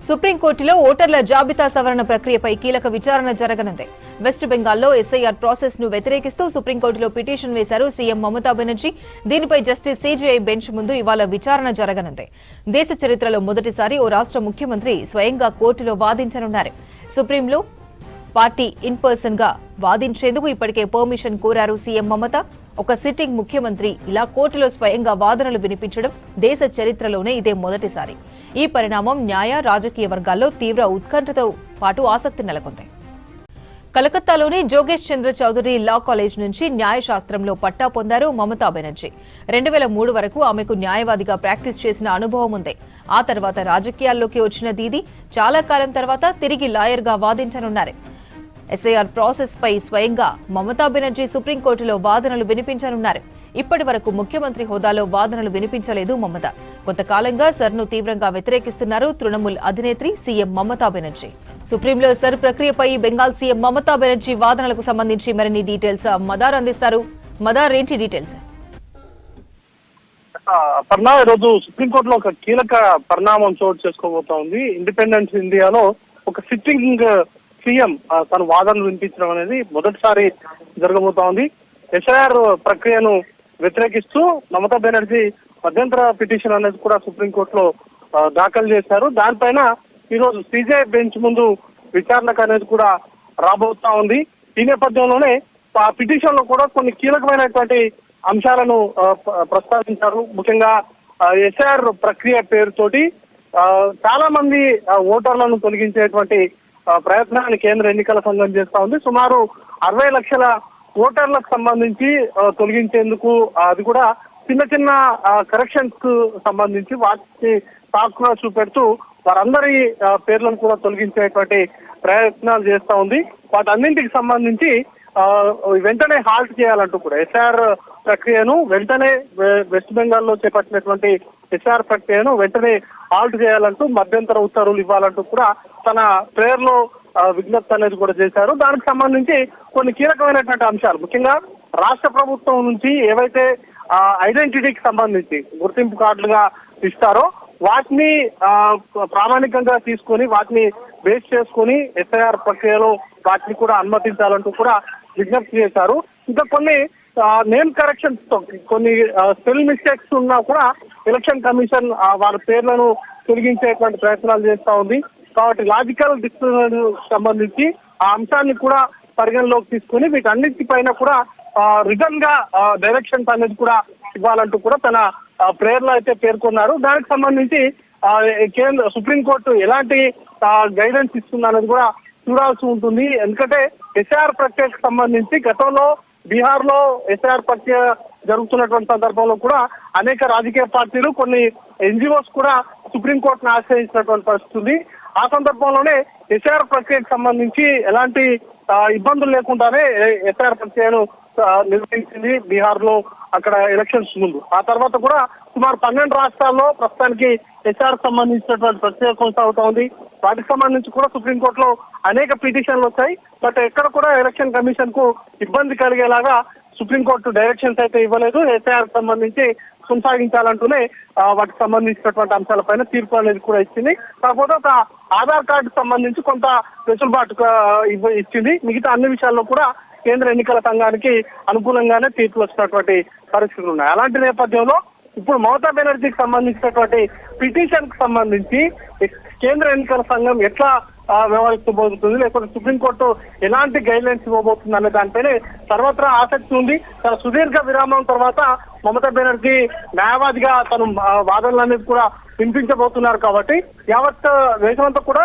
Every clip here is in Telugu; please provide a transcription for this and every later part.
సుప్రీంకోర్టులో ఓటర్ల జాబితా సవరణ ప్రక్రియపై కీలక విచారణ జరగనుంది. వెస్ట్ బెంగాల్లో ఎస్ఐఆర్ ప్రాసెస్ ను వ్యతిరేకిస్తూ సుప్రీంకోర్టులో పిటిషన్ వేశారు సీఎం మమతా బెనర్జీ. దీనిపై జస్టిస్ సిజేఐ బెంచ్ ముందు ఇవాళ విచారణ జరగనుంది. దేశ చరిత్రలో మొదటిసారి ఓ రాష్ట్ర ముఖ్యమంత్రి స్వయంగా కోర్టులో వాదించనున్నారు. సుప్రీంలో పార్టీ ఇన్ పర్సన్ గా వాదించేందుకు ఇప్పటికే పర్మిషన్ కోరారు సీఎం మమత. ఒక సిట్టింగ్ ముఖ్యమంత్రి ఇలా కోర్టులో స్వయంగా వాదనలు వినిపించడం దేశ చరిత్రలోనే ఇదే మొదటిసారి. ఈ పరిణామం న్యాయ రాజకీయ వర్గాల్లో తీవ్ర ఉత్కంఠతో పాటు ఆసక్తి నెలకొంది. కలకత్తాలోని జోగేష్ చంద్ర చౌదరి లా కాలేజ్ నుంచి న్యాయశాస్త్రంలో పట్టా పొందారు మమతా బెనర్జీ. 2003 వరకు ఆమెకు న్యాయవాదిగా ప్రాక్టీస్ చేసిన అనుభవం ఉంది. ఆ తర్వాత రాజకీయాల్లోకి వచ్చిన దీది చాలా కాలం తర్వాత తిరిగి లాయర్గా వాదించనున్నారు. ఎస్ఐఆర్ ప్రాసెస్ పై స్వయంగా మమతా బెనర్జీ సుప్రీంకోర్టులో వాదనలు వినిపించనున్నారు. ఇప్పటి వరకు ముఖ్యమంత్రి హోదాలో వాదనలు వినిపించలేదు మమత. కొంతకాలంగా సర్ను తీవ్రంగా వ్యతిరేకిస్తున్నారు తృణమూల్ అధినేత్రి సీఎం మమతా బెనర్జీ. సుప్రీంలో సర్ ప్రక్రియపై బెంగాల్ సీఎం మమతా బెనర్జీ వాదనలకు సంబంధించి మరిన్ని డీటెయిల్స్ మదార్ అందిస్తారు. మదార్, ఏంటి డీటెయిల్స్? ఈరోజు సుప్రీంకోర్టులో ఒక కీలక పరిణామం చోటు చేసుకోబోతా ఉంది. ఇండిపెండెన్స్ ఇండియాలో ఒక సిట్టింగ్ సీఎం తన వాదనలు వినిపించడం అనేది మొదటిసారి జరగబోతా ఉంది. ఎస్ఐఆర్ ప్రక్రియను వ్యతిరేకిస్తూ మమతా బెనర్జీ మధ్యంతర పిటిషన్ అనేది కూడా సుప్రీంకోర్టులో దాఖలు చేశారు. దానిపైన ఈరోజు సిజేఐ బెంచ్ ముందు విచారణకు అనేది కూడా రాబోతా ఉంది. ఈ నేపథ్యంలోనే ఆ పిటిషన్ లో కూడా కొన్ని కీలకమైనటువంటి అంశాలను ప్రస్తావించారు. ముఖ్యంగా ఎస్ఐఆర్ ప్రక్రియ పేరుతోటి చాలా మంది ఓటర్లను తొలగించేటువంటి ప్రయత్నాన్ని కేంద్ర ఎన్నికల సంఘం చేస్తా ఉంది. సుమారు 60 లక్షల ఓటర్లకు సంబంధించి తొలగించేందుకు, అది కూడా చిన్న చిన్న కరెక్షన్స్ కు సంబంధించి వాటిని సాకుగా చూపెడుతూ వారందరి పేర్లను కూడా తొలగించేటువంటి ప్రయత్నాలు చేస్తా ఉంది. వాటన్నింటికి సంబంధించి వెంటనే హాల్ట్ చేయాలంటూ కూడా ఎస్ఆర్ ప్రక్రియను వెంటనే వెస్ట్ బెంగాల్లో చేపట్టినటువంటి ఎస్ఆర్ ప్రక్రియను వెంటనే హాల్ట్ చేయాలంటూ మధ్యంతర ఉత్తర్వులు ఇవ్వాలంటూ కూడా తన ప్రేయర్లో విజ్ఞప్తి అనేది కూడా చేశారు. దానికి సంబంధించి కొన్ని కీలకమైనటువంటి అంశాలు, ముఖ్యంగా రాష్ట్ర ప్రభుత్వం నుంచి ఏవైతే ఐడెంటిటీకి సంబంధించి గుర్తింపు కార్డులుగా ఇస్తారో వాటిని ప్రామాణికంగా తీసుకొని వాటిని బేస్ చేసుకొని ఎస్ఐఆర్ ప్రక్రియలో వాటిని కూడా అనుమతించాలంటూ కూడా విజ్ఞప్తి చేశారు. ఇంకా కొన్ని నేమ్ కరెక్షన్స్ తో కొన్ని స్పెల్ మిస్టేక్స్ ఉన్నా కూడా ఎలక్షన్ కమిషన్ వారి పేర్లను తొలగించేటువంటి ప్రయత్నాలు చేస్తా ఉంది. కాబట్టి లాజికల్ డిస్క్రిమినేషన్ సంబంధించి ఆ అంశాన్ని కూడా పరిగణలోకి తీసుకుని వీటన్నిటిపైన కూడా రిటర్న్ గా డైరెక్షన్స్ అనేది కూడా ఇవ్వాలంటూ కూడా తన ప్రేయర్లో అయితే పేర్కొన్నారు. దానికి సంబంధించి కేంద్ర సుప్రీంకోర్టు ఎలాంటి గైడెన్స్ ఇస్తుంది అనేది కూడా చూడాల్సి ఉంటుంది. ఎందుకంటే ఎస్ఐఆర్ ప్రక్రియకు సంబంధించి గతంలో బీహార్ లో ఎస్ఐఆర్ ప్రక్రియ జరుగుతున్నటువంటి సందర్భంలో కూడా అనేక రాజకీయ పార్టీలు, కొన్ని ఎన్జిఓస్ కూడా సుప్రీంకోర్టును ఆశ్రయించినటువంటి పరిస్థితి ఉంది. ఆ సందర్భంలోనే ఎస్ఐఆర్ ప్రక్రియకు సంబంధించి ఎలాంటి ఇబ్బందులు లేకుండానే ఎస్ఐఆర్ ప్రక్రియను నిర్వహించింది బీహార్ లో అక్కడ ఎలక్షన్స్ ముందు. ఆ తర్వాత కూడా సుమారు 12 రాష్ట్రాల్లో ప్రస్తుతానికి ఎస్ఆర్ సంబంధించినటువంటి ప్రక్రియ కొనసాగుతా ఉంది. వాటికి సంబంధించి కూడా సుప్రీంకోర్టులో అనేక పిటిషన్లు వచ్చాయి. బట్ ఎక్కడ కూడా ఎలక్షన్ కమిషన్ కు ఇబ్బంది కలిగేలాగా సుప్రీంకోర్టు డైరెక్షన్స్ అయితే ఇవ్వలేదు. ఎస్ఐఆర్ సంబంధించి కొనసాగించాలంటూనే వాటికి సంబంధించినటువంటి అంశాలపైన తీర్పు అనేది కూడా ఇచ్చింది. కాకపోతే ఒక ఆధార్ కార్డు సంబంధించి కొంత వెసులుబాటు ఇచ్చింది. మిగతా అన్ని విషయాల్లో కూడా కేంద్ర ఎన్నికల సంఘానికి అనుకూలంగానే తీర్పులు వచ్చినటువంటి పరిస్థితులు ఉన్నాయి. అలాంటి నేపథ్యంలో ఇప్పుడు మమతా బెనర్జీకి సంబంధించినటువంటి పిటిషన్ కు సంబంధించి కేంద్ర ఎన్నికల సంఘం ఎట్లా వ్యవహరించబోతుంది, లేకపోతే సుప్రీంకోర్టు ఎలాంటి గైడ్ లైన్స్ ఇవ్వబోతుంది అనే దానిపైనే సర్వత్రా ఆసక్తి ఉంది. చాలా సుదీర్ఘ విరామం తర్వాత మమతా బెనర్జీ న్యాయవాదిగా తను వాదనలు అనేది కూడా వినిపించబోతున్నారు. కాబట్టి యావత్ దేశమంతా కూడా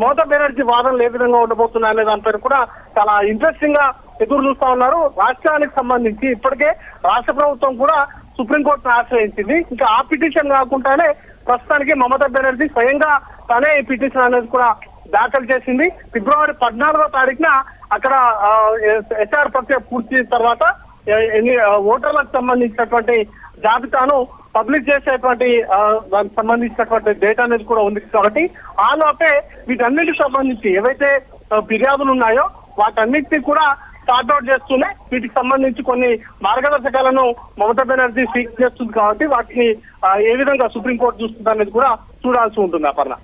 మమతా బెనర్జీ వాదనలు ఏ విధంగా ఉండబోతున్నాయి అనే దానిపైన కూడా చాలా ఇంట్రెస్టింగ్ గా ఎదురు చూస్తా ఉన్నారు. రాష్ట్రానికి సంబంధించి ఇప్పటికే రాష్ట్ర ప్రభుత్వం కూడా సుప్రీంకోర్టును ఆశ్రయించింది. ఇంకా ఆ పిటిషన్ కాకుండానే ప్రస్తుతానికి మమతా బెనర్జీ స్వయంగా తనే ఈ పిటిషన్ అనేది కూడా దాఖలు చేసింది. ఫిబ్రవరి 14వ తారీఖున అక్కడ ఎస్ఆర్ ప్రక్రియ పూర్తి తర్వాత ఓటర్లకు సంబంధించినటువంటి జాబితాను పబ్లిష్ చేసేటువంటి దానికి సంబంధించినటువంటి డేటా అనేది కూడా ఉంది. కాబట్టి ఆ లోపే వీటన్నిటికి సంబంధించి ఏవైతే ఫిర్యాదులు ఉన్నాయో వాటన్నిటిని కూడా స్టార్ట్అవుట్ చేస్తూనే వీటికి సంబంధించి కొన్ని మార్గదర్శకాలను మమతా బెనర్జీ స్వీకరిస్తుంది. కాబట్టి వాటిని ఏ విధంగా సుప్రీంకోర్టు చూస్తుంది అనేది కూడా చూడాల్సి ఉంటుంది. అపర్ణ.